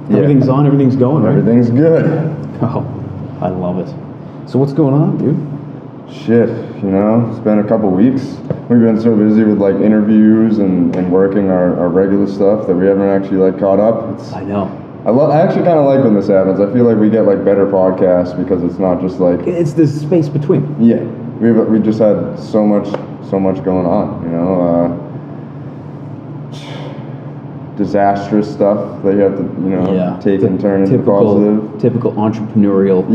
Everything's on, everything's going, right? Everything's good. Oh, I love it. So what's going on, dude? Shit, it's been a couple weeks. We've been so busy with like interviews and working our regular stuff that we haven't actually like caught up. I know. I actually kind of like when this happens. I feel like we get like better podcasts because it's not just like it's this space between. Yeah, we just had so much going on. Disastrous stuff that you have to take and turn into positive. Typical entrepreneurial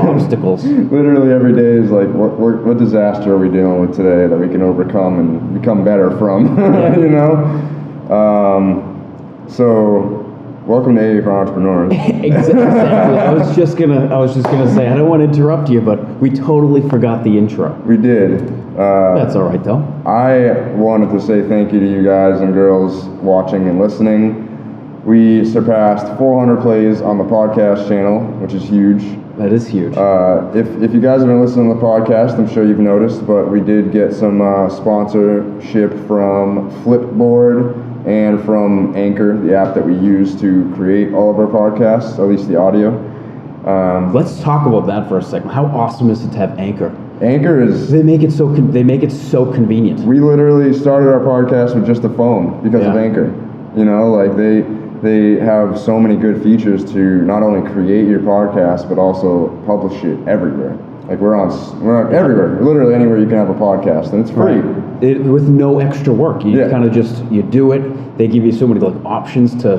obstacles. Literally every day is like, what disaster are we dealing with today that we can overcome and become better from? So welcome to AA for Entrepreneurs. Exactly. I was just gonna say I don't want to interrupt you, but we totally forgot the intro. We did. That's all right though. I wanted to say thank you to you guys and girls watching and listening. We surpassed 400 plays on the podcast channel, which is huge. That is huge. If you guys have been listening to the podcast, I'm sure you've noticed, but we did get some sponsorship from Flipboard and from Anchor, the app that we use to create all of our podcasts, at least the audio. Let's talk about that for a second. How awesome is it to have Anchor? Anchor is... They make it so convenient. We literally started our podcast with just a phone because of Anchor. They have so many good features to not only create your podcast, but also publish it everywhere. Like we're on everywhere, literally anywhere you can have a podcast, and it's free. With no extra work. You kind of you do it. They give you so many like options to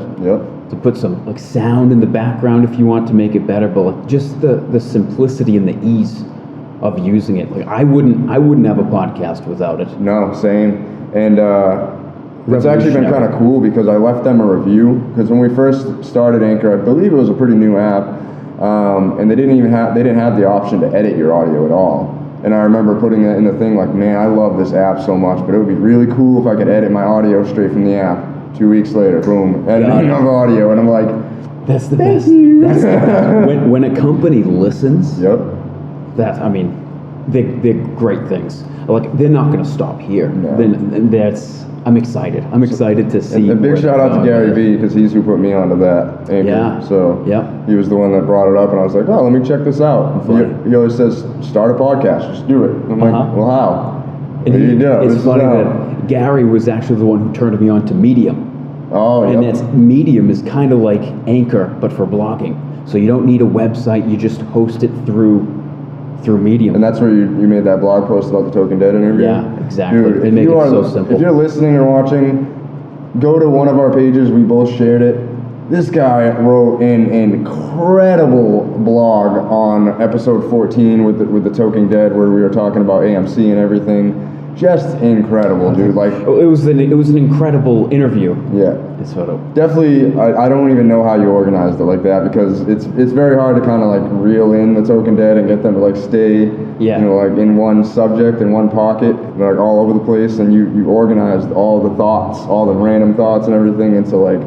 put some like sound in the background if you want to make it better, but like just the simplicity and the ease of using it. Like I wouldn't have a podcast without it. No, same. And it's actually been kind of cool because I left them a review, because when we first started Anchor, I believe it was a pretty new app, and they didn't have the option to edit your audio at all. And I remember putting that in the thing like, man, I love this app so much, but it would be really cool if I could edit my audio straight from the app. 2 weeks later, boom, editing of audio, and I'm like, that's the best. That's the best. When a company listens, they're great things. Like they're not going to stop here. No. Then I'm excited. I'm excited to see. And a big shout out to Gary V, because he's who put me onto that. Anchor. Yeah. So he was the one that brought it up, and I was like, oh, let me check this out. He always says, start a podcast, just do it. I'm like, well, how? And it's funny that Gary was actually the one who turned me on to Medium. Oh, yeah. And Medium is kind of like Anchor, but for blogging. So you don't need a website; you just host it through Medium. And that's where you made that blog post about the Token Dead interview? Yeah, exactly. Dude, they make it so simple. If you're listening or watching, go to one of our pages. We both shared it. This guy wrote an incredible blog on episode 14 with the Token Dead, where we were talking about AMC and everything. Just incredible, dude. Like it was an incredible interview. Yeah, it's sort of definitely. I don't even know how you organized it like that, because it's very hard to kind of like reel in the Token Dead and get them to like stay, like in one subject, in one pocket, like all over the place. And you organized all the thoughts, all the random thoughts and everything into like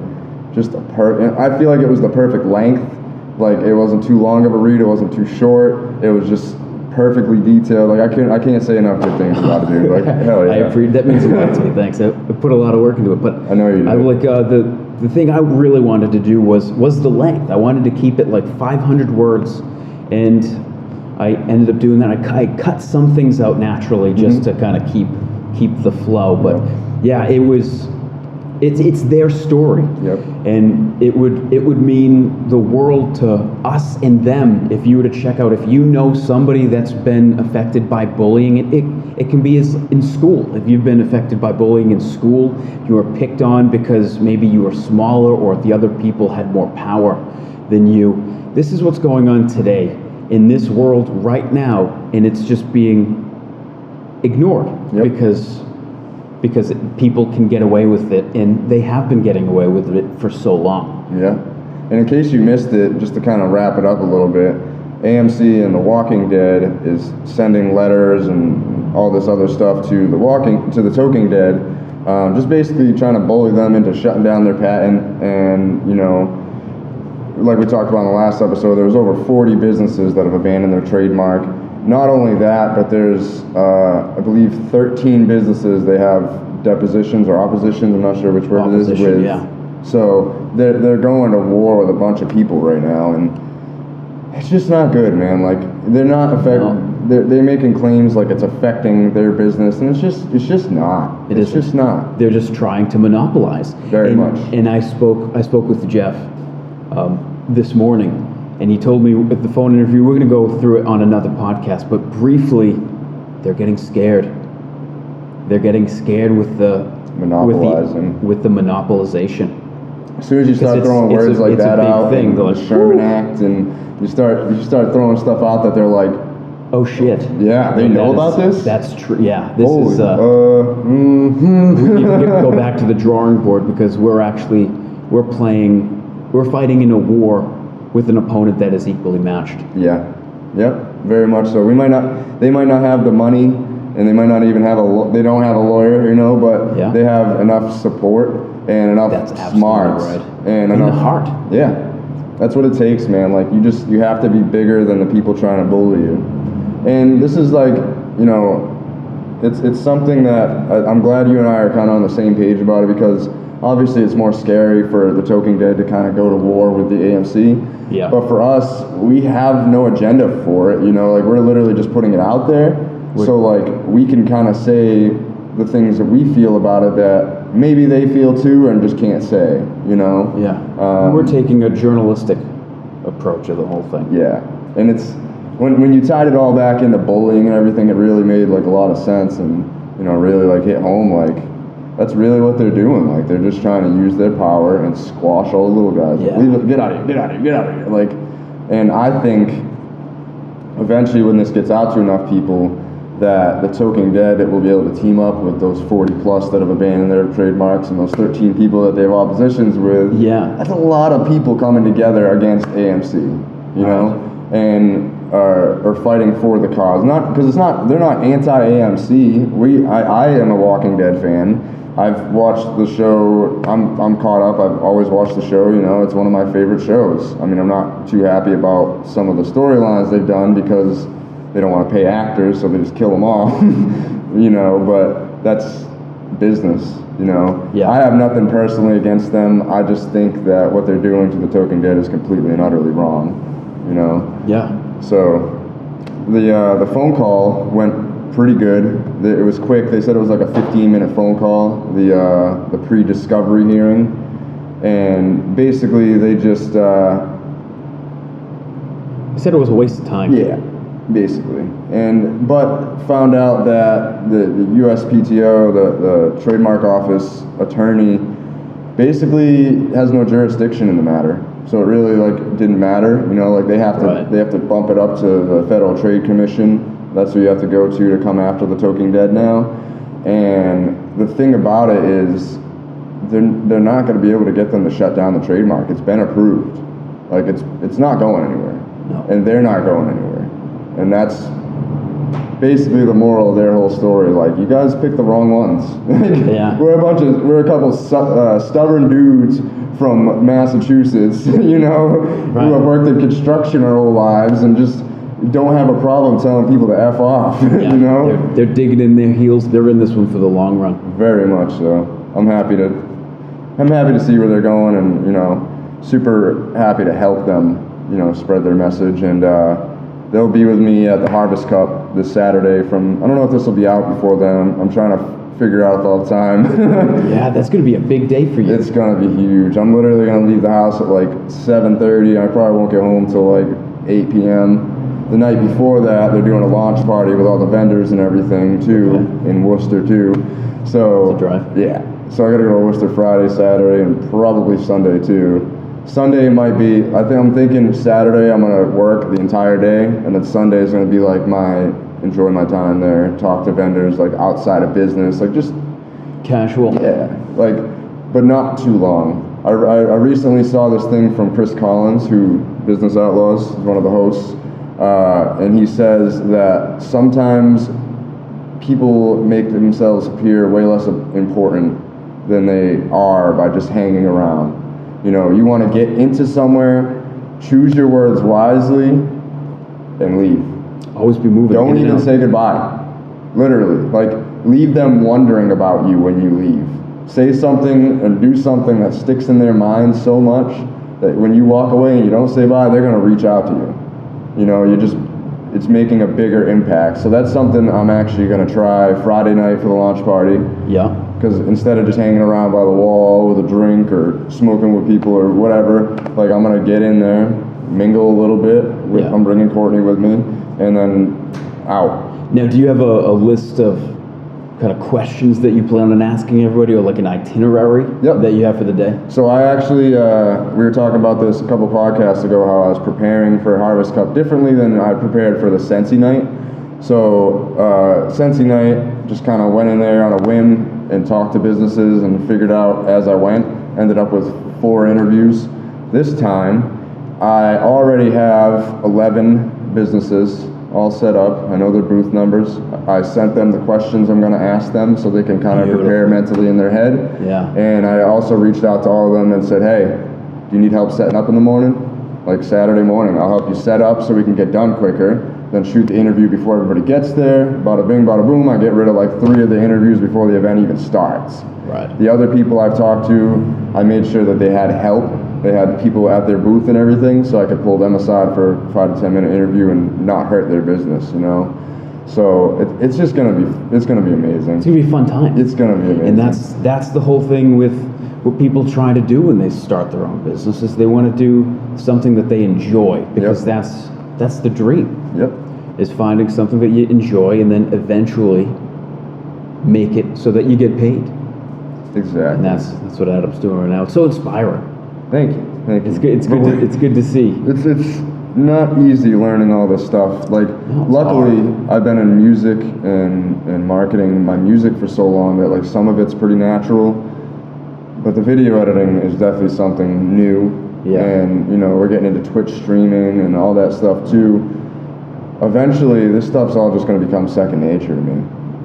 just I feel like it was the perfect length. Like it wasn't too long of a read. It wasn't too short. It was just perfectly detailed. Like I can't say enough good things about it, dude. Like hell yeah. I appreciate that. Means a lot to me. Thanks. I put a lot of work into it, but I know you do. The thing I really wanted to do was the length. I wanted to keep it like 500 words, and I ended up doing that. I cut some things out naturally just to kind of keep the flow. But it was. It's their story, and it would mean the world to us and them if you were to check out. If you know somebody that's been affected by bullying, it can be as in school. If you've been affected by bullying in school, you were picked on because maybe you were smaller or the other people had more power than you. This is what's going on today in this world right now, and it's just being ignored because people can get away with it, and they have been getting away with it for so long. Yeah. And in case you missed it, just to kind of wrap it up a little bit, AMC and The Walking Dead is sending letters and all this other stuff to the Token Dead, just basically trying to bully them into shutting down their patent. And, like we talked about in the last episode, there was over 40 businesses that have abandoned their trademark. Not only that, but there's, I believe, 13 businesses they have depositions or oppositions, I'm not sure which word it is, with. Yeah. So they're going to war with a bunch of people right now, and it's just not good, man. Like, they're not they're making claims like it's affecting their business, and it's just not. It's just not. They're just trying to monopolize. Very much. And I spoke with Jeff this morning, and he told me with the phone interview, we're going to go through it on another podcast, but briefly, they're getting scared. They're getting scared with the monopolizing, with the monopolization. As soon as you start throwing words like that out, thing, the Sherman Act, and you start throwing stuff out that they're like, oh shit. Yeah, they know about this? That's true. Yeah, this Holy, is. We need to go back to the drawing board, because we're fighting in a war with an opponent that is equally matched. Yeah, yep, very much so. They might not have the money, and they might not even they don't have a lawyer, you know, but they have enough support and enough smarts and enough heart. Yeah, that's what it takes, man. Like, you have to be bigger than the people trying to bully you. And this is like, you know, it's something that I'm glad you and I are kind of on the same page about it, because obviously it's more scary for the Talking Dead to kind of go to war with the AMC. Yeah. But for us, we have no agenda for it, you know, like, we're literally just putting it out there. So, like, we can kind of say the things that we feel about it that maybe they feel too and just can't say, you know? Yeah. We're taking a journalistic approach of the whole thing. Yeah. And it's, when you tied it all back into bullying and everything, it really made, like, a lot of sense, and, you know, really, like, hit home. Like, that's really what they're doing. Like, they're just trying to use their power and squash all the little guys. Yeah. Get out of here, get out of here, get out of here. Like, and I think eventually, when this gets out to enough people, that the Talking Dead, it will be able to team up with those 40 plus that have abandoned their trademarks, and those 13 people that they have oppositions with. Yeah. That's a lot of people coming together against AMC, you know, and are fighting for the cause. Not because they're not anti-AMC. I am a Walking Dead fan. I've watched the show. I'm caught up. I've always watched the show. You know, it's one of my favorite shows. I mean, I'm not too happy about some of the storylines they've done, because they don't want to pay actors, so they just kill them all. You know, but that's business. You know, yeah. I have nothing personally against them. I just think that what they're doing to the Talking Dead is completely and utterly wrong. You know. Yeah. So the phone call went pretty good. It was quick. They said it was like a 15-minute phone call. The pre-discovery hearing, and basically they just said it was a waste of time. Yeah. Basically, but found out that the USPTO, the trademark office attorney, basically has no jurisdiction in the matter. So it really, like, didn't matter, you know. Like, they have to bump it up to the Federal Trade Commission. That's who you have to go to come after the Talking Dead now. And the thing about it is, they're not going to be able to get them to shut down the trademark. It's been approved. Like, it's not going anywhere, and they're not going anywhere. And that's basically the moral of their whole story. Like, you guys picked the wrong ones. Yeah. We're a couple stubborn dudes from Massachusetts, you know, who have worked in construction our whole lives and just don't have a problem telling people to F off. Yeah. You know, they're digging in their heels. They're in this one for the long run. Very much so. I'm happy to see where they're going, and, you know, super happy to help them, you know, spread their message. And they'll be with me at the Harvest Cup this Saturday I don't know if this will be out before then. I'm trying to figure out all the time. Yeah, that's going to be a big day for you. It's going to be huge. I'm literally going to leave the house at like 7:30. I probably won't get home till like 8 p.m. The night before that, they're doing a launch party with all the vendors and everything too, in Worcester too. So, it's a drive. Yeah. So I got to go to Worcester Friday, Saturday, and probably Sunday too. Sunday might be, I'm thinking Saturday I'm going to work the entire day, and then Sunday is going to be like enjoy my time there, talk to vendors, like, outside of business, like, just casual. Yeah, like, but not too long. I recently saw this thing from Chris Collins, who Business Outlaws is one of the hosts, and he says that sometimes people make themselves appear way less important than they are by just hanging around. You know, you want to get into somewhere, choose your words wisely, and leave. Always be moving. Don't even say goodbye. Literally. Like, leave them wondering about you when you leave. say something and do something that sticks in their mind so much that when you walk away and you don't say bye, they're going to reach out to you. You know, it's making a bigger impact. So that's something I'm actually going to try Friday night for the launch party. Yeah. Because instead of just hanging around by the wall with a drink or smoking with people or whatever, like I'm going to get in there, mingle a little bit. I'm bringing Courtney with me, and then out. Now, do you have a list of kind of questions that you plan on asking everybody, or like an itinerary that you have for the day? So I actually, we were talking about this a couple podcasts ago, how I was preparing for Harvest Cup differently than I prepared for the Sensi night. So Sensi night, just kind of went in there on a whim and talked to businesses and figured out as I went. Ended up with 4 interviews. This time, I already have 11 businesses all set up. I know their booth numbers. I sent them the questions I'm going to ask them so they can kind of prepare mentally in their head. Yeah. And I also reached out to all of them and said, hey, do you need help setting up in the morning? Like Saturday morning, I'll help you set up so we can get done quicker. Then shoot the interview before everybody gets there. Bada bing, bada boom. I get rid of like 3 of the interviews before the event even starts. Right. The other people I've talked to, I made sure that they had help. They had people at their booth and everything, so I could pull them aside for a 5 to 10 minute interview and not hurt their business, you know. So it's just gonna be amazing. It's gonna be a fun time. It's gonna be amazing. And that's the whole thing with what people try to do when they start their own business, is they want to do something that they enjoy, because that's the dream. Yep. Is finding something that you enjoy and then eventually make it so that you get paid. Exactly. And that's what Adam's doing right now. It's so inspiring. Thank you. It's good to see. It's not easy learning all this stuff. Like, luckily, I've been in music and marketing my music for so long that like some of it's pretty natural, but the video editing is definitely something new. Yeah. And you know, we're getting into Twitch streaming and all that stuff too. Eventually, this stuff's all just going to become second nature to me.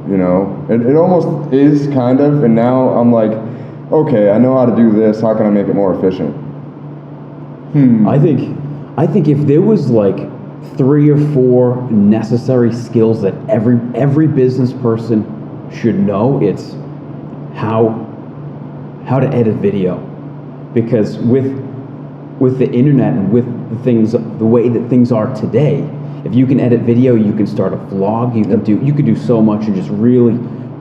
You know, it almost is kind of, and now I'm like, okay, I know how to do this. How can I make it more efficient? I think if there was like 3 or 4 necessary skills that every business person should know, it's how to edit video, because with the internet and with the way that things are today, if you can edit video, you can start a vlog. You could do so much and just really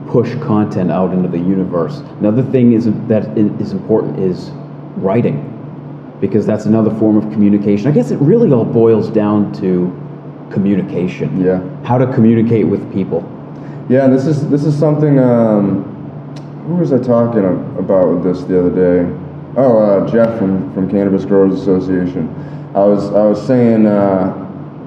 push content out into the universe. Another thing that is important is writing, because that's another form of communication. I guess it really all boils down to communication. Yeah. How to communicate with people. Yeah, this is something. Who was I talking about with this the other day? Oh, Jeff from Cannabis Growers Association. I was saying.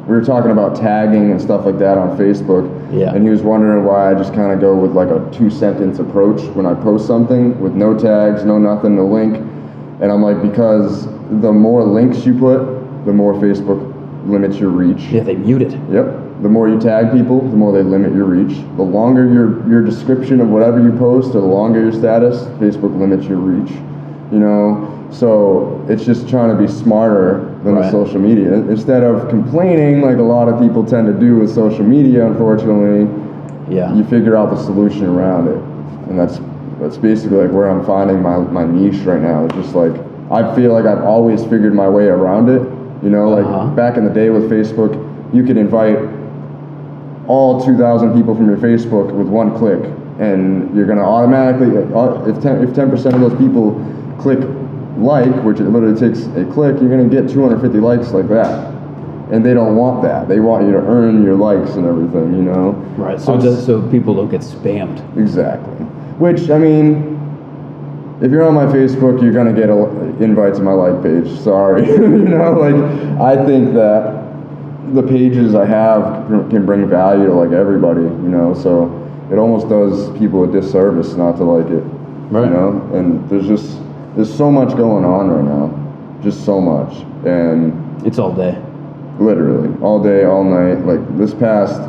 We were talking about tagging and stuff like that on Facebook, and he was wondering why I just kind of go with like a 2-sentence approach when I post something with no tags, no nothing, no link. And I'm like, because the more links you put, the more Facebook limits your reach. Yeah, they mute it. Yep. The more you tag people, the more they limit your reach. The longer your description of whatever you post, or the longer your status, Facebook limits your reach. You know. So it's just trying to be smarter than the social media. Instead of complaining like a lot of people tend to do with social media, unfortunately, you figure out the solution around it. And that's basically like where I'm finding my niche right now. It's just like, I feel like I've always figured my way around it. You know, like back in the day with Facebook, you could invite all 2,000 people from your Facebook with one click, and you're gonna automatically, if 10% of those people click like, which it literally takes a click, you're going to get 250 likes like that. And they don't want that. They want you to earn your likes and everything, you know? Right, so people don't get spammed. Exactly. Which, I mean, if you're on my Facebook, you're going to get invites to my like page. Sorry. You know, like, I think that the pages I have can bring value to, like, everybody, you know? So it almost does people a disservice not to like it. Right. You know? And there's so much going on right now, just so much, and it's all day, literally all day, all night. Like this past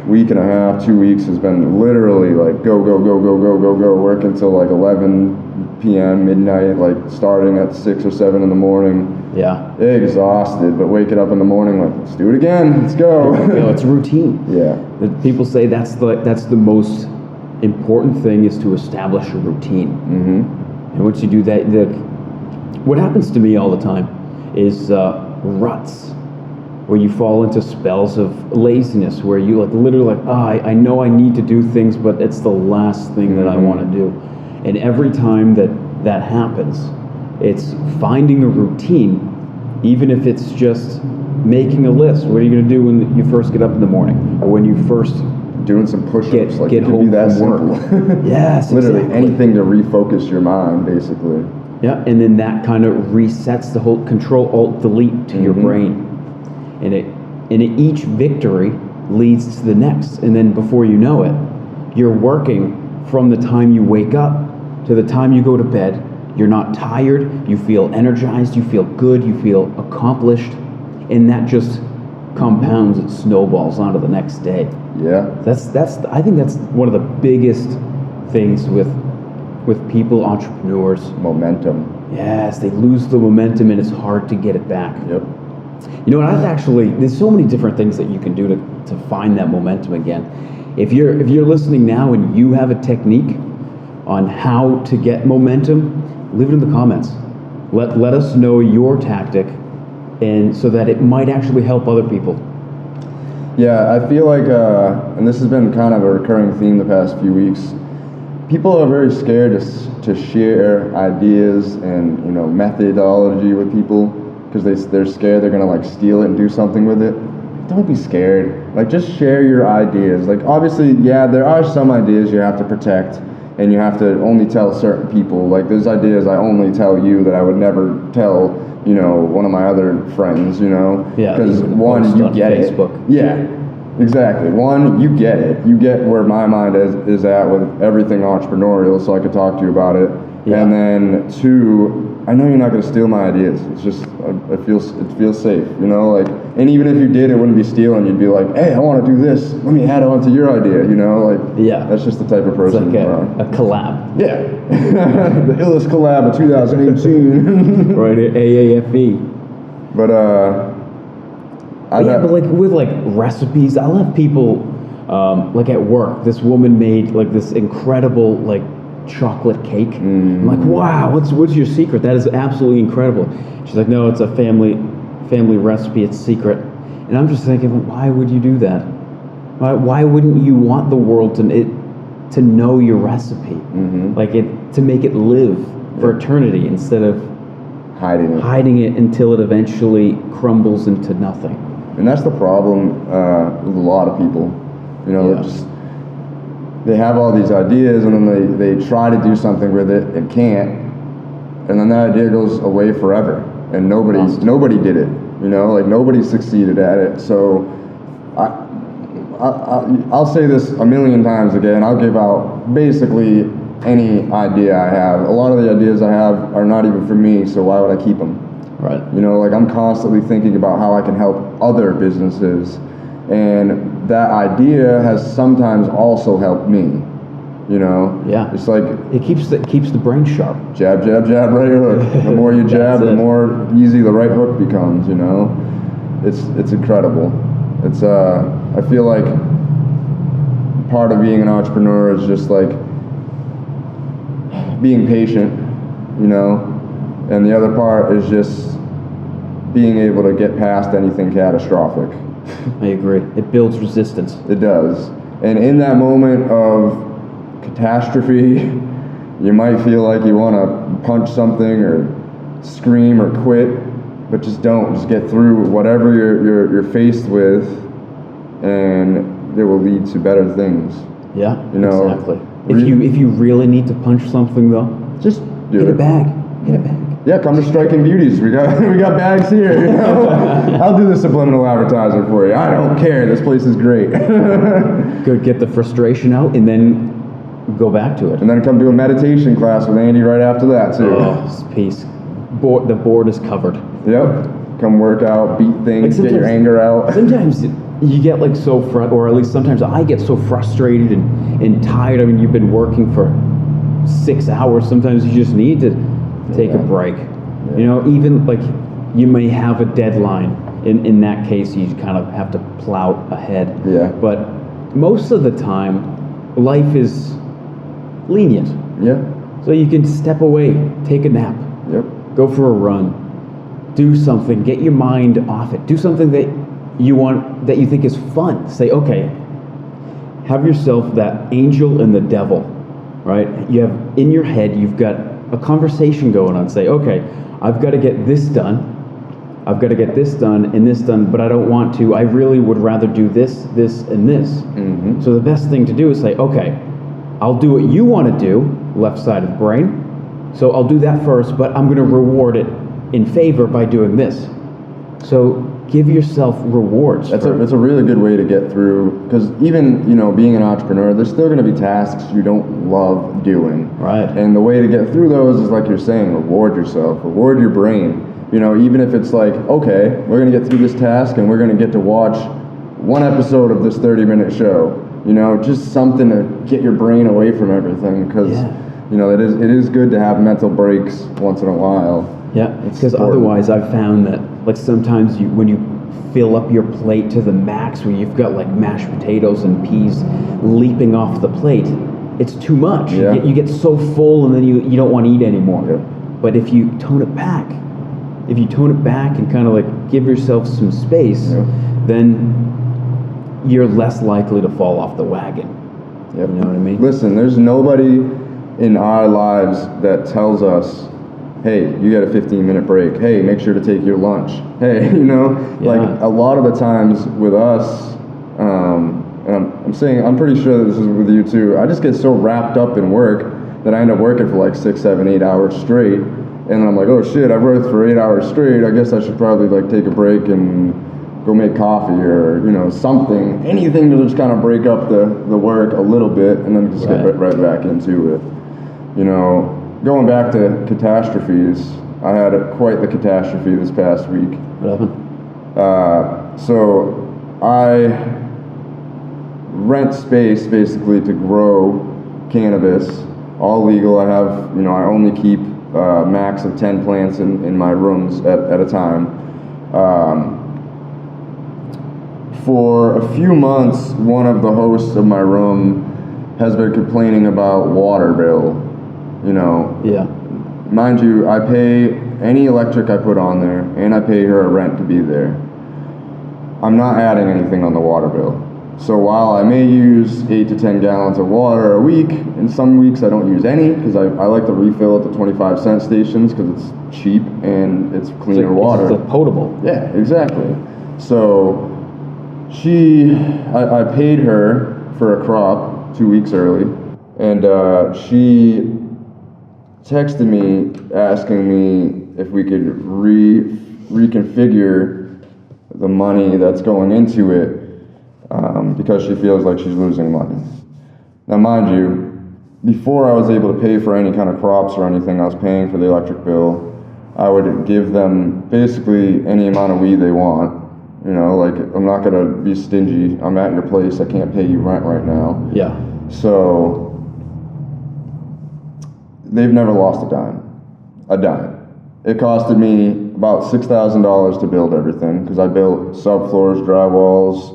week and a half, 2 weeks has been literally like go, work until like 11 p.m., midnight, like starting at 6 or 7 in the morning. Yeah. Exhausted, but waking up in the morning like, let's do it again, let's go. You know, it's routine. Yeah. People say that's the most important thing is to establish a routine. Mm-hmm. And once you do that, what happens to me all the time is ruts, where you fall into spells of laziness, where you like literally like, I know I need to do things, but it's the last thing that I want to do. And every time that happens, it's finding a routine, even if it's just making a list. What are you going to do when you first get up in the morning, or when you first doing some push-ups? Get home from work? Yes, literally exactly. anything to refocus your mind, basically. Yeah, and then that kind of resets the whole Control-Alt-Delete to your brain, and each victory leads to the next, and then before you know it, you're working from the time you wake up to the time you go to bed. You're not tired. You feel energized. You feel good. You feel accomplished, and that just compounds. It snowballs onto the next day. Yeah. I think that's one of the biggest things with people, entrepreneurs. Momentum. Yes, they lose the momentum and it's hard to get it back. Yep. You know what? There's so many different things that you can do to find that momentum again. If you're listening now and you have a technique on how to get momentum, leave it in the comments. Let us know your tactic, and so that it might actually help other people. Yeah, I feel like, and this has been kind of a recurring theme the past few weeks, people are very scared to share ideas and methodology with people, because they're scared they're gonna like steal it and do something with it. Don't be scared. Like, just share your ideas. Like, obviously, yeah, there are some ideas you have to protect, and you have to only tell certain people. Like, there's ideas I only tell you that I would never tell, one of my other friends, Yeah, because one, you get Facebook. it. Yeah, exactly. One, you get it. You get where my mind is at with everything entrepreneurial, so I could talk to you about it. Yeah. And then two, I know you're not going to steal my ideas. It's just, it feels safe, like, and even if you did, it wouldn't be stealing. You'd be like, hey, I want to do this. Let me add on to your idea, Yeah. That's just the type of person. It's like a collab. Yeah. The illest collab of 2018. Right, AAFE. But, but like with like recipes, I'll have people, like at work, this woman made like this incredible like chocolate cake. I'm like, wow, what's your secret? That is absolutely incredible. She's like, no, it's a family recipe, it's secret. And I'm just thinking, why would you do that? Why wouldn't you want the world to know your recipe? Like to make it live for eternity, instead of hiding it until it eventually crumbles into nothing. And that's the problem with a lot of people. They have all these ideas, and then they try to do something with it and can't, and then that idea goes away forever, and nobody did it. Like, nobody succeeded at it. So I'll say this a million times again. I'll give out basically any idea I have. A lot of the ideas I have are not even for me, so why would I keep them? Right. Like, I'm constantly thinking about how I can help other businesses, and that idea has sometimes also helped me. Yeah. It's like it keeps the brain sharp. Jab, jab, jab, right hook. The more you jab, the more easy the right hook becomes. It's incredible. It's I feel like part of being an entrepreneur is just like being patient, and the other part is just being able to get past anything catastrophic. I agree. It builds resistance. It does. And in that moment of catastrophe, you might feel like you want to punch something or scream or quit, but just don't. Just get through whatever you're faced with, and it will lead to better things. Yeah, exactly. If you really need to punch something, though, just hit a bag. Hit a bag. Yeah, come to Striking Beauties. We got bags here. I'll do the subliminal advertising for you. I don't care. This place is great. Good. Get the frustration out, and then go back to it. And then come do a meditation class with Andy right after that too. Oh, peace. The board is covered. Yep. Come work out, beat things, get your anger out. Sometimes you get like so or at least sometimes I get so frustrated and tired. I mean, you've been working for 6 hours. Sometimes you just need to take a break. Yeah. Even like you may have a deadline. In that case, you kind of have to plow ahead. Yeah. But most of the time, life is lenient. Yeah. So you can step away, take a nap, Yep. go for a run, do something, get your mind off it. Do something that you want, that you think is fun. Say, okay, have yourself that angel and the devil, right? You have in your head, you've got a conversation going on. Say, okay, I've got to get this done. I've got to get this done and this done, but I don't want to. I really would rather do this, this, and this. Mm-hmm. So the best thing to do is say, okay, I'll do what you want to do, left side of the brain. So I'll do that first, but I'm going to reward it in favor by doing this. So give yourself rewards. That's a really good way to get through, because even, you know, being an entrepreneur, there's still going to be tasks you don't love doing. Right. And the way to get through those is, like you're saying, reward yourself, reward your brain. You know, even if it's like, okay, we're going to get through this task and we're going to get to watch one episode of this 30-minute show. You know, just something to get your brain away from everything, because, you know, it is good to have mental breaks once in a while. Yeah, because otherwise I've found that, like, sometimes when you fill up your plate to the max, where you've got like mashed potatoes and peas leaping off the plate, it's too much. Yeah. You get so full and then you don't want to eat anymore. Yeah. But if you tone it back, and kind of like give yourself some space, then you're less likely to fall off the wagon. Yep. You know what I mean? Listen, there's nobody in our lives that tells us, hey, you got a 15-minute break. Hey, make sure to take your lunch. Hey, you know, like a lot of the times with us, and I'm pretty sure that this is with you too, I just get so wrapped up in work that I end up working for like 6, 7, 8 hours straight. And then I'm like, oh shit, I've worked for 8 hours straight. I guess I should probably like take a break and go make coffee, or, you know, anything to just kind of break up the work a little bit, and then just get right back into it. You know, going back to catastrophes, I had quite the catastrophe this past week. What happened? So I rent space basically to grow cannabis, all legal. I have, you know, I only keep max of 10 plants in my rooms at a time. For a few months, one of the hosts of my room has been complaining about water bill. You know, mind you, I pay any electric I put on there, and I pay her a rent to be there. I'm not adding anything on the water bill. So while I may use 8 to 10 gallons of water a week, in some weeks I don't use any, because I like to refill at the 25-cent stations because it's cheap and it's cleaner water. It's like potable. Yeah, exactly. So I paid her for a crop 2 weeks early, and she texted me asking me if we could reconfigure the money that's going into it, because she feels like she's losing money. Now, mind you, before I was able to pay for any kind of crops or anything, I was paying for the electric bill. I would give them basically any amount of weed they want. You know, like, I'm not gonna be stingy. I'm at your place, I can't pay you rent right now. Yeah. So they've never lost a dime. It costed me about $6,000 to build everything, because I built subfloors, drywalls,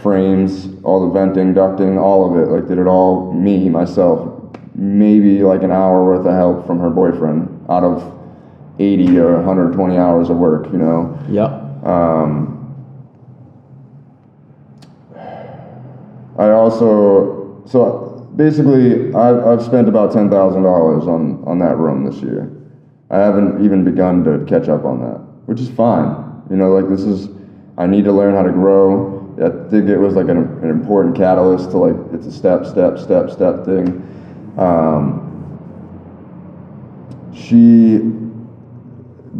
frames, all the venting, ducting, all of it. Like, did it all myself. Maybe like an hour worth of help from her boyfriend out of 80 or 120 hours of work, you know? Yep. So basically, I've spent about $10,000 on that room this year. I haven't even begun to catch up on that, which is fine. You know, like, I need to learn how to grow. I think it was like an important catalyst to, like, it's a step thing. She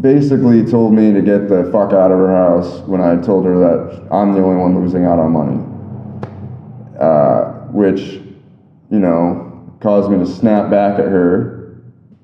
basically told me to get the fuck out of her house when I told her that I'm the only one losing out on money. Which, you know, caused me to snap back at her,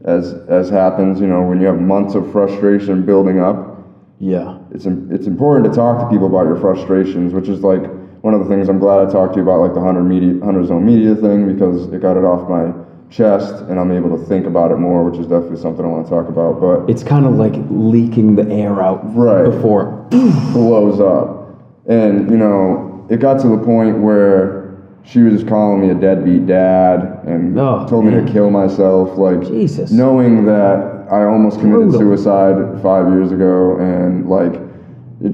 as happens, you know, when you have months of frustration building up. Yeah. It's important to talk to people about your frustrations, which is like one of the things I'm glad I talked to you about, like the 100 Zone Media thing, because it got it off my chest and I'm able to think about it more, which is definitely something I want to talk about. But it's kind of like leaking the air out before it blows up. And, you know, it got to the point where she was calling me a deadbeat dad and told me to kill myself, like Jesus. Knowing that I almost committed suicide 5 years ago, and like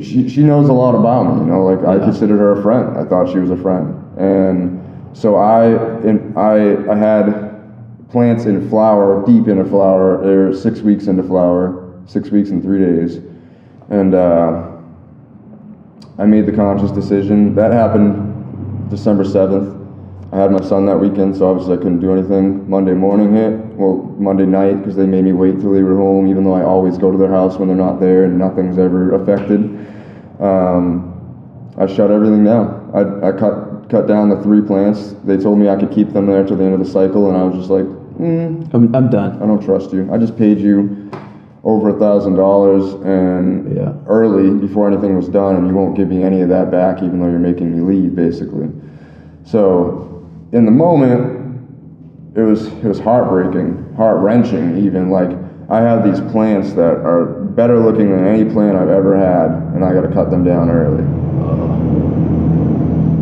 she knows a lot about me, you know, like I considered her a friend. I thought she was a friend. And so I had plants in flower, deep into flower. They were 6 weeks into flower, 6 weeks and 3 days. And I made the conscious decision. That happened December 7th. I had my son that weekend, so obviously I couldn't do anything. Monday morning hit, Monday night, because they made me wait till they were home, even though I always go to their house when they're not there and nothing's ever affected. I shut everything down. I cut down the 3 plants. They told me I could keep them there till the end of the cycle, and I was just like, I'm done. I don't trust you. I just paid you over $1,000 and early before anything was done, and you won't give me any of that back, even though you're making me leave, basically. So in the moment, it was heartbreaking, heart-wrenching even. Like, I have these plants that are better looking than any plant I've ever had, and I got to cut them down early.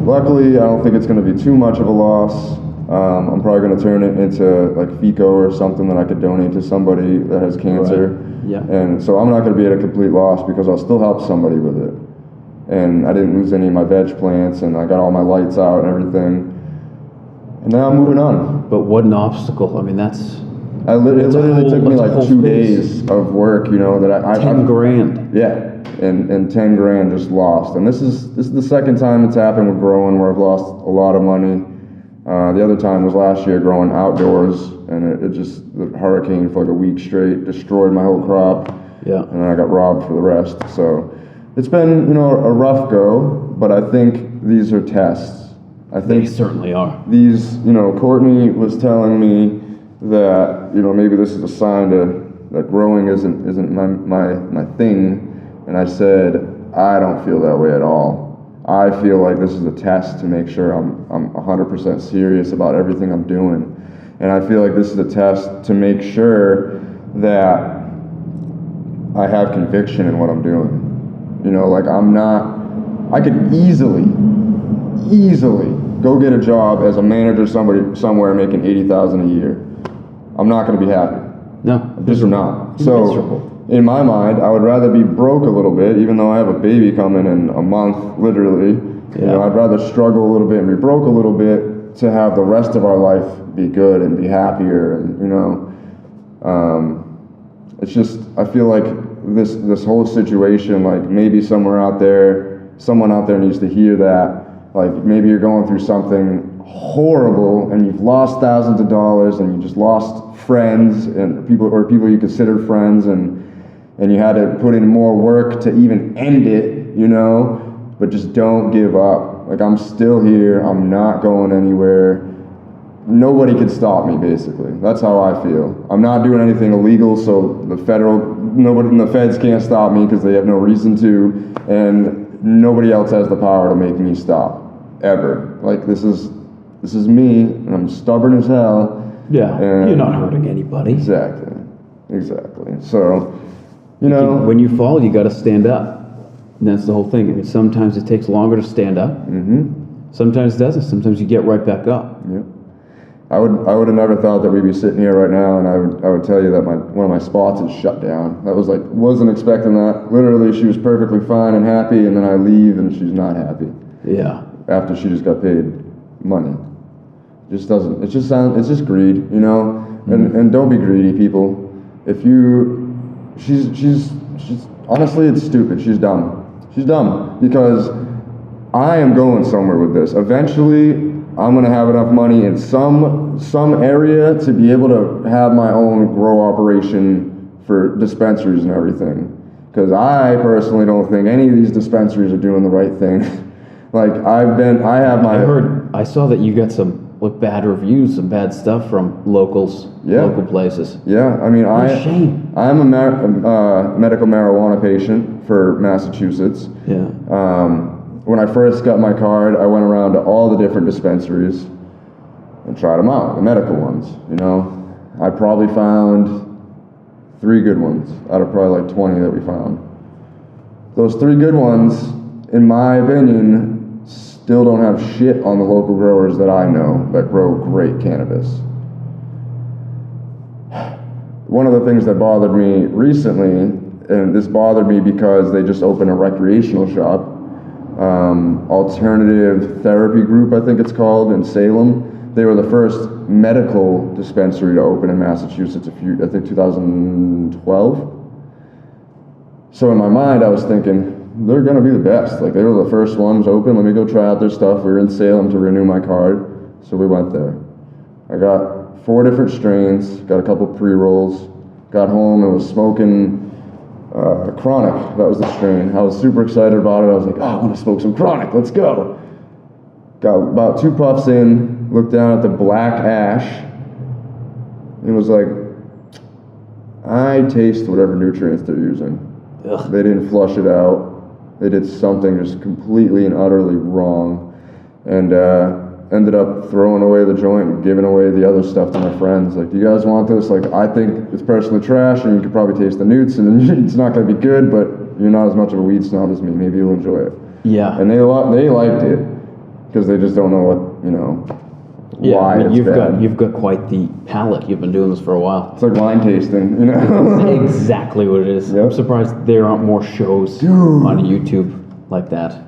Luckily, I don't think it's going to be too much of a loss. I'm probably going to turn it into like FECO or something that I could donate to somebody that has cancer. Right. Yeah. And so I'm not going to be at a complete loss because I'll still help somebody with it. And I didn't lose any of my veg plants, and I got all my lights out and everything. And now I'm moving on. But what an obstacle. I mean, that's... It literally took me like 2 days of work, you know, that I 10 grand. Yeah, and 10 grand just lost. And this is the second time it's happened with growing where I've lost a lot of money. The other time was last year growing outdoors, and the hurricane for like a week straight destroyed my whole crop. Yeah. And then I got robbed for the rest. So it's been, you know, a rough go, but I think these are tests. I think they certainly are. These, you know, Courtney was telling me that, you know, maybe this is a sign that growing isn't my thing, and I said I don't feel that way at all. I feel like this is a test to make sure I'm 100% serious about everything I'm doing, and I feel like this is a test to make sure that I have conviction in what I'm doing. You know, like I could easily go get a job as a manager somewhere making $80,000 a year. I'm not going to be happy. No, just not. So, miserable. In my mind, I would rather be broke a little bit, even though I have a baby coming in a month, literally. Yeah. You know, I'd rather struggle a little bit and be broke a little bit to have the rest of our life be good and be happier. And, you know, it's just, I feel like this whole situation, like maybe someone out there needs to hear that. Like, maybe you're going through something horrible and you've lost thousands of dollars and you just lost friends and people you considered friends, and you had to put in more work to even end it, you know, but just don't give up. Like, I'm still here. I'm not going anywhere. Nobody can stop me, basically. That's how I feel. I'm not doing anything illegal, so the feds can't stop me because they have no reason to, and nobody else has the power to make me stop, ever. Like, this is me, and I'm stubborn as hell. Yeah, you're not hurting anybody. Exactly. So, you know, when you fall, you got to stand up. And that's the whole thing. I mean, sometimes it takes longer to stand up. Mm-hmm. Sometimes it doesn't. Sometimes you get right back up. Yeah. I would have never thought that we'd be sitting here right now, and I would tell you that one of my spots is shut down. That was like, wasn't expecting that. Literally, she was perfectly fine and happy, and then I leave and she's not happy. Yeah. After she just got paid money. It's just greed, you know? And don't be greedy, people. She's honestly, it's stupid. She's dumb. She's dumb because I am going somewhere with this. Eventually, I'm gonna have enough money in some area to be able to have my own grow operation for dispensaries and everything. Because I personally don't think any of these dispensaries are doing the right thing. Like, I saw that you got some bad reviews, some bad stuff from local places. Yeah, I mean, I'm a medical marijuana patient for Massachusetts. Yeah. When I first got my card, I went around to all the different dispensaries and tried them out, the medical ones, you know. I probably found 3 good ones out of probably like 20 that we found. Those 3 good ones, in my opinion, still don't have shit on the local growers that I know that grow great cannabis. One of the things that bothered me recently, and this bothered me because they just opened a recreational shop, Alternative Therapy Group, I think it's called, in Salem. They were the first medical dispensary to open in Massachusetts, I think 2012. So in my mind, I was thinking, they're gonna be the best. Like, they were the first ones open, let me go try out their stuff. We were in Salem to renew my card, so we went there. I got 4 different strains, got a couple pre-rolls, got home and was smoking Chronic. That was the strain. I was super excited about it. I was like, oh, I want to smoke some Chronic, let's go. Got about 2 puffs in, looked down at the black ash, and was like, I taste whatever nutrients they're using. Ugh. They didn't flush it out. They did something just completely and utterly wrong, and ended up throwing away the joint and giving away the other stuff to my friends. Like, do you guys want this? Like, I think it's personally trash, and you could probably taste the newts, and it's not going to be good, but you're not as much of a weed snob as me. Maybe you'll enjoy it. Yeah. And they liked it, because they just don't know what, why it's bad. You've got quite the palate. You've been doing this for a while. It's like wine tasting, That's exactly what it is. Yep. I'm surprised there aren't more shows on YouTube like that.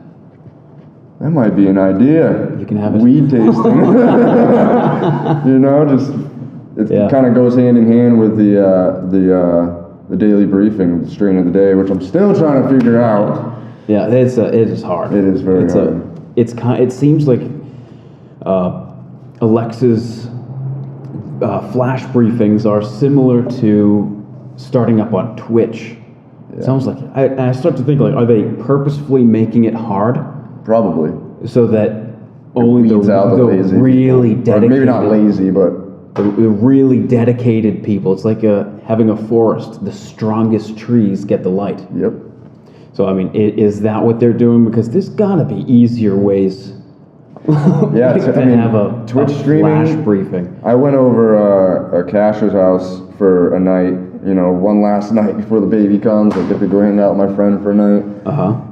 That might be an idea. You can have it. Weed tasting. It kind of goes hand in hand with the daily briefing, the strain of the day, which I'm still trying to figure out. Yeah, it is hard. It is very hard. It seems like Alexa's flash briefings are similar to starting up on Twitch. It sounds like I start to think, like, are they purposefully making it hard? Probably. So that only the really dedicated, maybe not lazy, but the really dedicated people. It's like having a forest. The strongest trees get the light. Yep. So I mean, is that what they're doing? Because there's gotta be easier ways. Yeah, have a Twitch streaming flash briefing. I went over a Casher's house for a night. One last night before the baby comes. I get to go hang out with my friend for a night.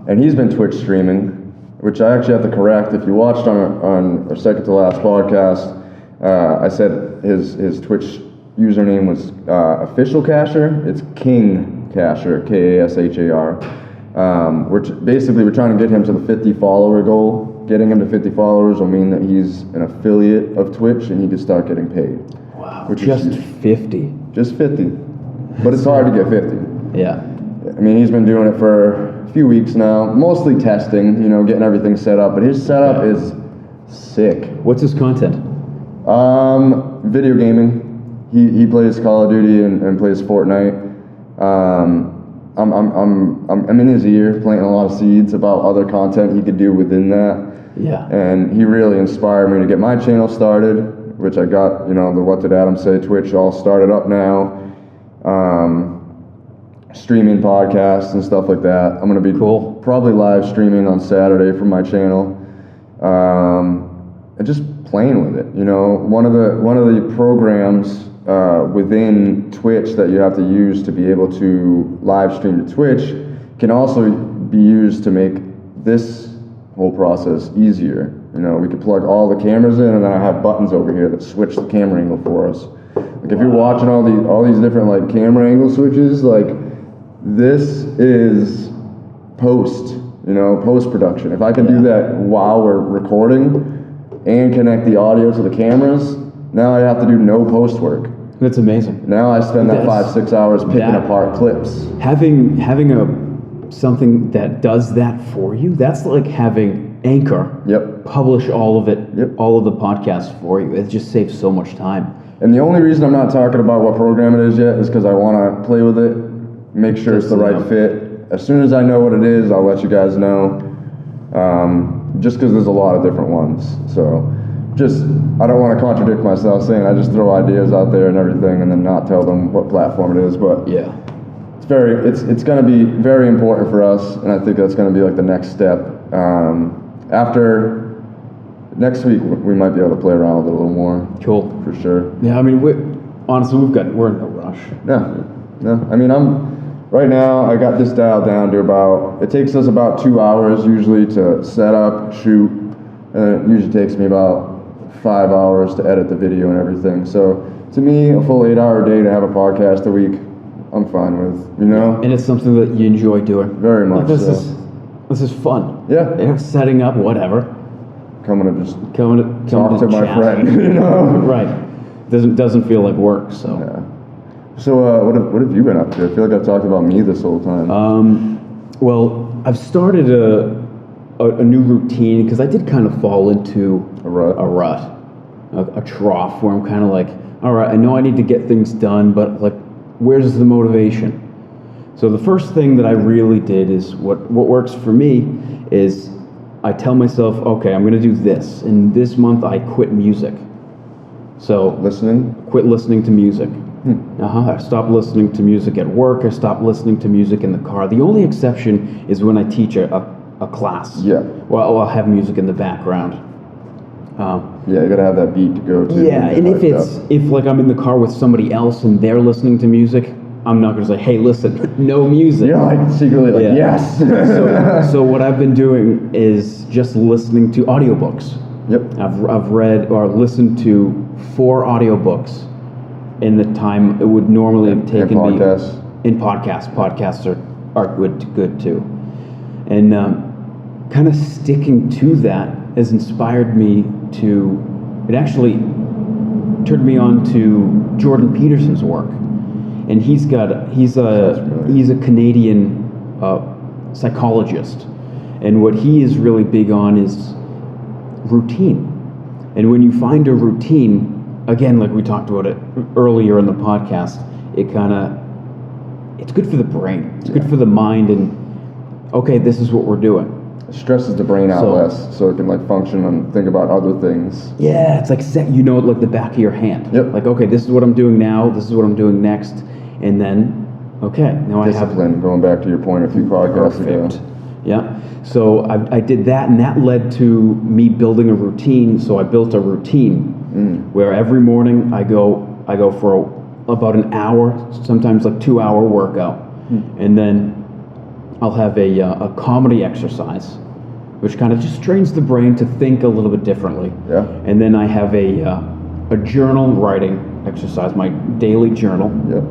And he's been Twitch streaming, which I actually have to correct. If you watched on our second to last podcast, I said his Twitch username was official Casher. It's King Casher, Kashar. We're trying to get him to the 50 follower goal. Getting him to 50 followers will mean that he's an affiliate of Twitch and he can start getting paid. Wow, just 50. Just 50. But it's hard to get 50. Yeah. I mean, he's been doing it for a few weeks now, mostly testing, getting everything set up, but his setup is sick. What's his content? Video gaming. He plays Call of Duty and plays Fortnite. I'm in his ear, planting a lot of seeds about other content he could do within that. Yeah. And he really inspired me to get my channel started, which I got, the What Did Adam Say Twitch all started up now. Streaming podcasts and stuff like that. I'm going to be probably live streaming on Saturday from my channel. And just playing with it. One of the programs within Twitch that you have to use to be able to live stream to Twitch can also be used to make this whole process easier. We could plug all the cameras in, and then I have buttons over here that switch the camera angle for us. Like, if you're watching all these different like camera angle switches, like, this is post-production. If I can do that while we're recording and connect the audio to the cameras, now I have to do no post work. That's amazing. Now I spend that 5-6 hours picking apart clips. Having something that does that for you, that's like having Anchor publish all of it, all of the podcasts for you. It just saves so much time. And the only reason I'm not talking about what program it is yet is because I want to play with it, make sure it's the right fit. As soon as I know what it is, I'll let you guys know. Just because there's a lot of different ones. So I don't want to contradict myself saying I just throw ideas out there and everything and then not tell them what platform it is. But yeah, it's going to be very important for us, and I think that's going to be like the next step. After next week, we might be able to play around with it a little more. Cool. For sure. Yeah, I mean, honestly, we're in no rush. No. I mean, right now, I got this dialed down to it takes us about 2 hours usually to set up, shoot, and it usually takes me about 5 hours to edit the video and everything. So to me, a full 8-hour day to have a podcast a week, I'm fine with, you know? And it's something that you enjoy doing. Very much this so. This is fun. Yeah. Setting up, whatever. Coming to just talk to my chat. friend, you know? Right. Doesn't feel like work, so. Yeah. So what have you been up to? I feel like I've talked about me this whole time. Well, I've started a new routine because I did kind of fall into a rut, a trough where I'm kind of like, all right, I know I need to get things done, but like, where's the motivation? So the first thing that I really did is what works for me is I tell myself, okay, I'm going to do this, and this month I quit music. So quit listening to music. I stopped listening to music at work. I stopped listening to music in the car. The only exception is when I teach a class. Yeah. Well, I'll have music in the background. Yeah, you gotta have that beat to go to. Yeah, and if like I'm in the car with somebody else and they're listening to music, I'm not gonna say, hey, listen, no music. Yeah, like secretly like, yes. So what I've been doing is just listening to audiobooks. Yep. I've read or listened to 4 audiobooks in the time it would normally have taken me in podcasts. Podcasts are good too. And kind of sticking to that has inspired me to, it actually turned me on to Jordan Peterson's work. And he's a Canadian psychologist. And what he is really big on is routine. And when you find a routine, again, like we talked about it earlier in the podcast, it's good for the brain. It's good for the mind, and okay, this is what we're doing. It stresses the brain out less, so it can like function and think about other things. Yeah, it's like like the back of your hand. Yep. Like, okay, this is what I'm doing now, this is what I'm doing next, and then, okay, now discipline, going back to your point a few podcasts ago. Yeah. So I did that, and that led to me building a routine. So I built a routine where every morning I go for about an hour, sometimes like 2-hour workout, and then I'll have a comedy exercise, which kind of just trains the brain to think a little bit differently. Yeah. And then I have a journal writing exercise, my daily journal. Yep.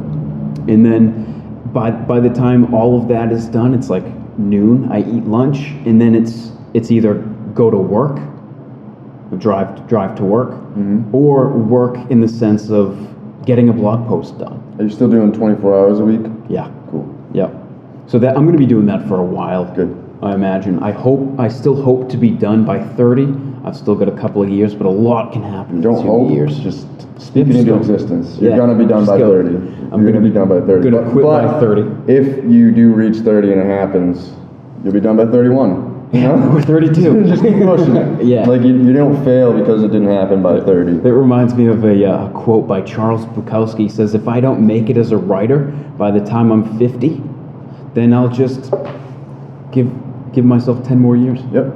And then by the time all of that is done, it's like noon. I eat lunch, and then it's either go to work, drive to work, or work in the sense of getting a blog post done. Are you still doing 24 hours a week? Yeah. Cool. Yeah. So that I'm going to be doing that for a while. Good. I imagine. I still hope to be done by 30. I've still got a couple of years, but a lot can happen in 2 years. Just speak it into existence. You're going to be done by 30. I'm going to be done by 30. Going to quit by 30. If you do reach 30 and it happens, you'll be done by 31. You know? Or 32. Just keep pushing it. Yeah. Like you don't fail because it didn't happen by 30. That reminds me of a quote by Charles Bukowski. He says, if I don't make it as a writer by the time I'm 50, then I'll just give myself 10 more years. Yep.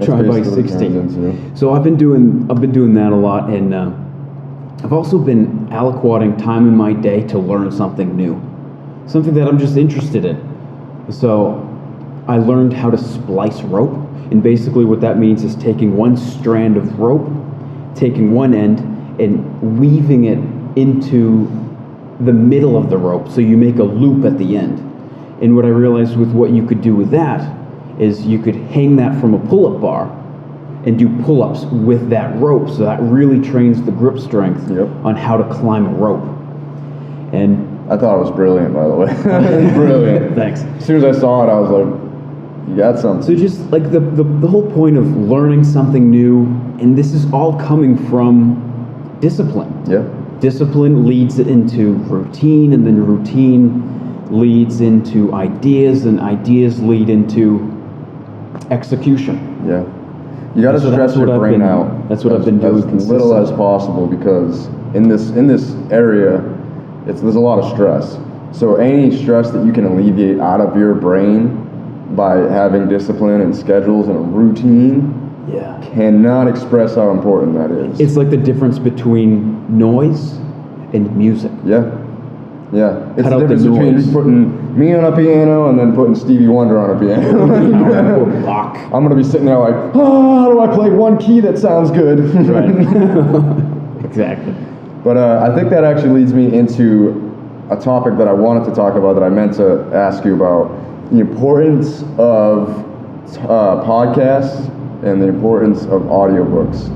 Try by 60. So I've been doing that a lot, and I've also been allocating time in my day to learn something new, something that I'm just interested in. So I learned how to splice rope, and basically what that means is taking one strand of rope, taking one end, and weaving it into the middle of the rope, so you make a loop at the end. And what I realized with what you could do with that is you could hang that from a pull-up bar and do pull-ups with that rope, so that really trains the grip strength on how to climb a rope. And I thought it was brilliant, by the way. Brilliant. Thanks. As soon as I saw it, I was like, you got something. So just like the whole point of learning something new, and this is all coming from discipline. Yeah. Discipline leads it into routine, and then routine leads into ideas, and ideas lead into execution. Yeah. You got to stress your brain out. That's what I've been doing as little as possible, because in this area, there's a lot of stress. So any stress that you can alleviate out of your brain by having discipline and schedules and a routine, cannot express how important that is. It's like the difference between noise and music. Yeah. Yeah, it's cut the out the difference between noise. putting me on a piano and then putting Stevie Wonder on a piano. Or Bach. I'm gonna be sitting there like, oh, how do I play one key that sounds good? Right. Exactly. But I think that actually leads me into a topic that I wanted to talk about that I meant to ask you about: the importance of podcasts and the importance of audiobooks.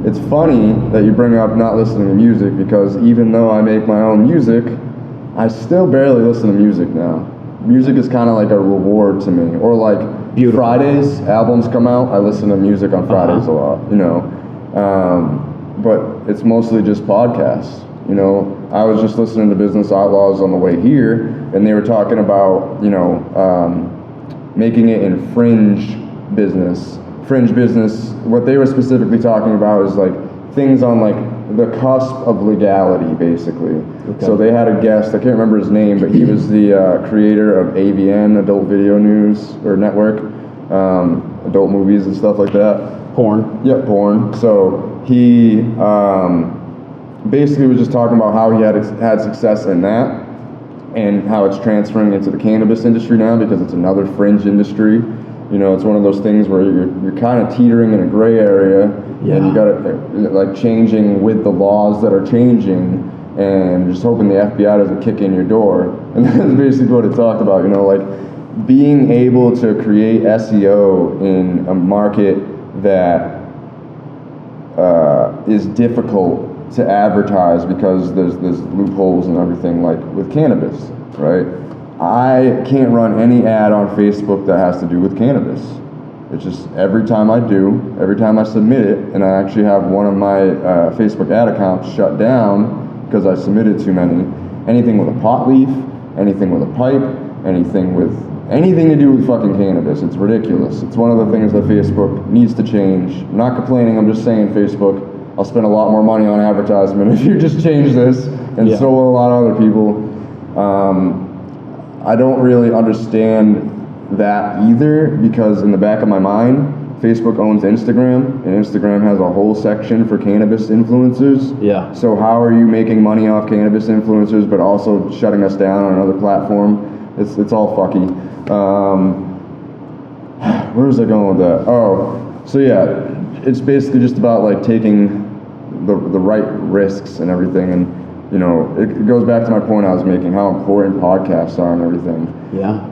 It's funny that you bring up not listening to music, because even though I make my own music, I still barely listen to music now. Music is kind of like a reward to me. Or like Beautiful. Fridays, albums come out, I listen to music on Fridays a lot, you know. But it's mostly just podcasts, you know. I was just listening to Business Outlaws on the way here, and they were talking about, you know, making it in fringe business. Fringe business, what they were specifically talking about is like things on like the cusp of legality, basically. Okay. So they had a guest, I can't remember his name, but he was the creator of AVN, Adult Video News or Network, adult movies and stuff like that. Porn. Yep, porn. So he basically was just talking about how he had success in that, and how it's transferring into the cannabis industry now, because it's another fringe industry. You know, it's one of those things where you're kind of teetering in a gray area, and you got to like changing with the laws that are changing, and just hoping the FBI doesn't kick in your door. And that's basically what it talked about. You know, like being able to create SEO in a market that is difficult to advertise because there's loopholes and everything, like with cannabis, right? I can't run any ad on Facebook that has to do with cannabis. It's just every time I submit it, and I actually have one of my Facebook ad accounts shut down because I submitted too many. Anything with a pot leaf, anything with a pipe, anything to do with fucking cannabis. It's ridiculous. It's one of the things that Facebook needs to change. I'm not complaining, I'm just saying, Facebook, I'll spend a lot more money on advertisement if you just change this, and so will a lot of other people. I don't really understand that either, because in the back of my mind, Facebook owns Instagram, and Instagram has a whole section for cannabis influencers. Yeah. So how are you making money off cannabis influencers, but also shutting us down on another platform? It's all fucky. Where was I going with that? Oh, so yeah, it's basically just about like taking the right risks and everything, and you know, it goes back to my point I was making, how important podcasts are and everything. Yeah.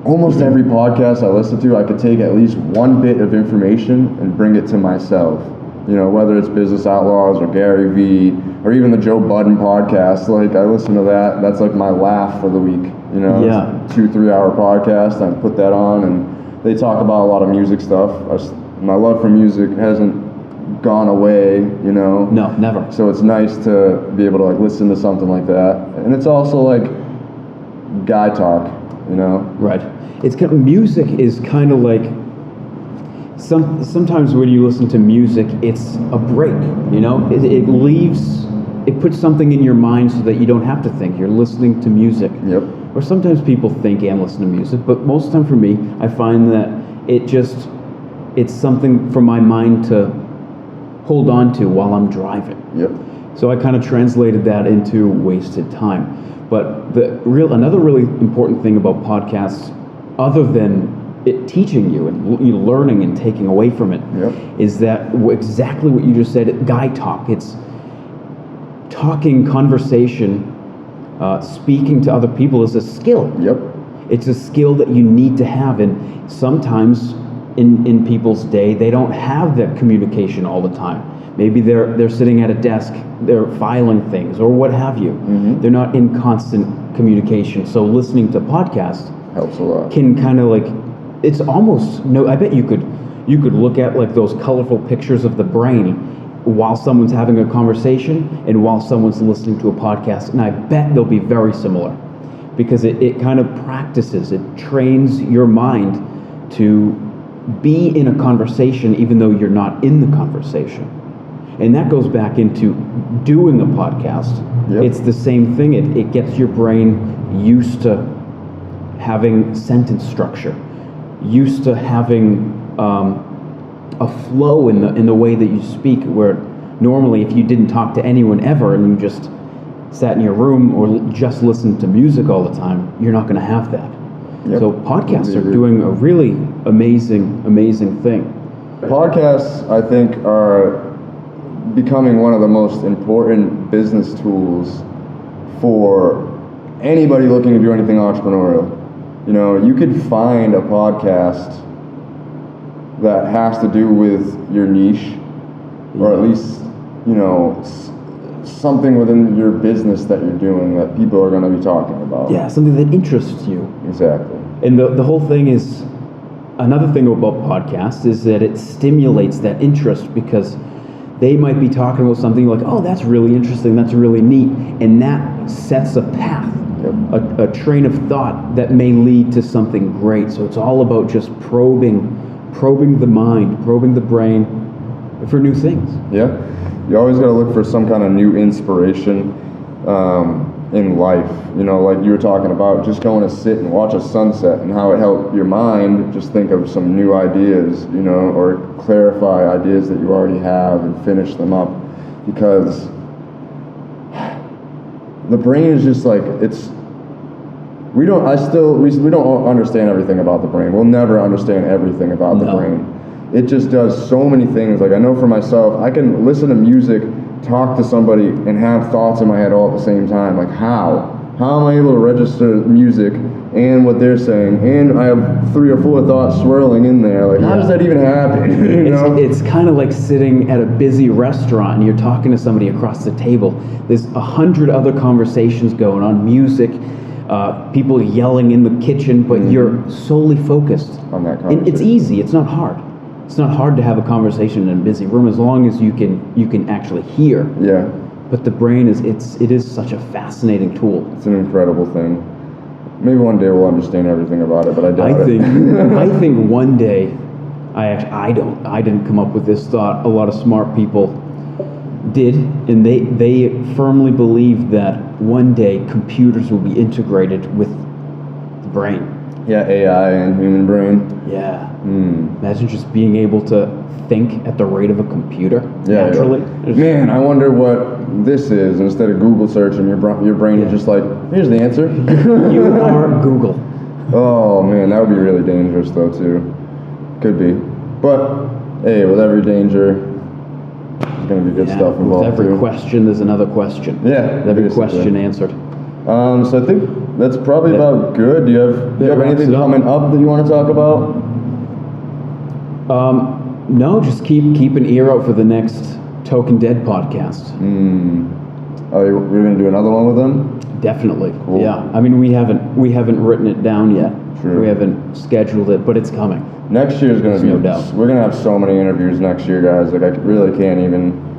Almost every podcast I listen to, I could take at least one bit of information and bring it to myself. You know, whether it's Business Outlaws or Gary Vee or even the Joe Budden podcast, like I listen to that. That's like my laugh for the week. You know, it's a 2-3 hour podcast. I put that on, and they talk about a lot of music stuff. My love for music hasn't gone away, you know. No, never. So it's nice to be able to like listen to something like that, and it's also like guy talk, you know. Right. It's kind of, music is kind of like sometimes when you listen to music, it's a break, you know. It puts something in your mind so that you don't have to think. You're listening to music. Yep. Or sometimes people think and listen to music, but most of the time for me, I find that it's something for my mind to hold on to while I'm driving. Yep. So I kind of translated that into wasted time. But another really important thing about podcasts, other than it teaching you and you learning and taking away from it, is that exactly what you just said, guy talk. It's talking, conversation, speaking to other people is a skill. Yep. It's a skill that you need to have, and sometimes in people's day, they don't have that communication all the time. Maybe they're sitting at a desk, they're filing things or what have you. Mm-hmm. They're not in constant communication. So listening to podcasts helps a lot. Can kind of like, it's almost I bet you could look at like those colorful pictures of the brain while someone's having a conversation and while someone's listening to a podcast, and I bet they'll be very similar, because it kind of practices, it trains your mind to be in a conversation even though you're not in the conversation. And that goes back into doing a podcast. Yep. It's the same thing. It gets your brain used to having sentence structure, used to having a flow in the way that you speak, where normally if you didn't talk to anyone ever and you just sat in your room or just listened to music all the time, you're not going to have that. Yep. So podcasts are doing a really amazing thing. Podcasts, I think, are becoming one of the most important business tools for anybody looking to do anything entrepreneurial. You know, you could find a podcast that has to do with your niche, or at least, you know, something within your business that you're doing that people are going to be talking about. Yeah, something that interests you. Exactly. And the whole thing is, another thing about podcasts is that it stimulates that interest, because they might be talking about something like, oh, that's really interesting, that's really neat, and that sets a path, a train of thought that may lead to something great. So it's all about just probing the mind, probing the brain for new things. Yeah, you always got to look for some kind of new inspiration in life. You know, like you were talking about, just going to sit and watch a sunset and how it helped your mind just think of some new ideas, you know, or clarify ideas that you already have and finish them up. Because the brain is just like, we don't understand everything about the brain. We'll never understand everything about the brain. It just does so many things. Like, I know for myself, I can listen to music, talk to somebody, and have thoughts in my head all at the same time. Like, how am I able to register music and what they're saying, and I have 3 or 4 thoughts swirling in there? Like, how does that even happen? You know? It's kind of like sitting at a busy restaurant and you're talking to somebody across the table. There's 100 other conversations going on, music, people yelling in the kitchen, but you're solely focused on that conversation. It's easy. It's not hard. It's not hard to have a conversation in a busy room, as long as you can actually hear. Yeah. But the brain it is such a fascinating tool. It's an incredible thing. Maybe one day we'll understand everything about it, but I doubt it. I think one day, I didn't come up with this thought. A lot of smart people did, and they firmly believe that one day computers will be integrated with the brain. Yeah, AI and human brain. Yeah. Imagine just being able to think at the rate of a computer naturally. Yeah. Man, I wonder what this is. Instead of Google searching, your brain is just like, here's the answer. You are Google. Oh man, that would be really dangerous though too. Could be. But hey, with every danger, there's going to be good stuff involved. With every question, there's another question. Yeah. With every question answered. So I think that's probably about good. Do you have anything coming up that you want to talk about? No, just keep an ear out for the next Token Dead podcast. Oh, we're going to do another one with them? Definitely. Cool. Yeah. I mean, we haven't written it down yet. True. We haven't scheduled it, but it's coming. Next year is going to be, no doubt. We're going to have so many interviews next year, guys. Like, I really can't even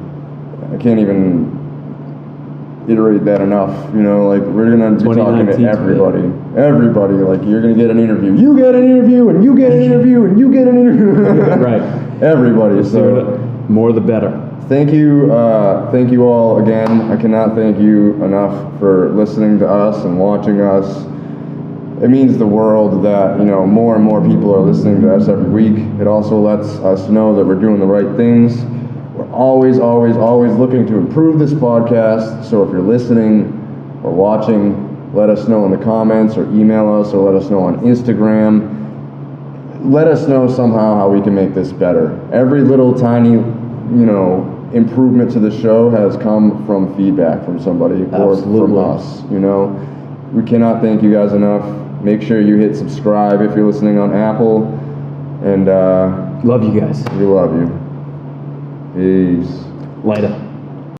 iterate that enough. You know, like, we're going to be talking to everybody. Everybody, like, you're going to get an interview. You get an interview, and you get an interview, and you get an interview. Right. Everybody. So more the better. Thank you all again. I cannot thank you enough for listening to us and watching us. It means the world that, you know, more and more people are listening to us every week. It also lets us know that we're doing the right things. We're always looking to improve this podcast. So if you're listening or watching, let us know in the comments, or email us, or let us know on Instagram. Let us know somehow how we can make this better. Every little tiny, you know, improvement to the show has come from feedback from somebody. Absolutely. Or from us, you know. We cannot thank you guys enough. Make sure you hit subscribe if you're listening on Apple. And love you guys. We love you. Peace. Later.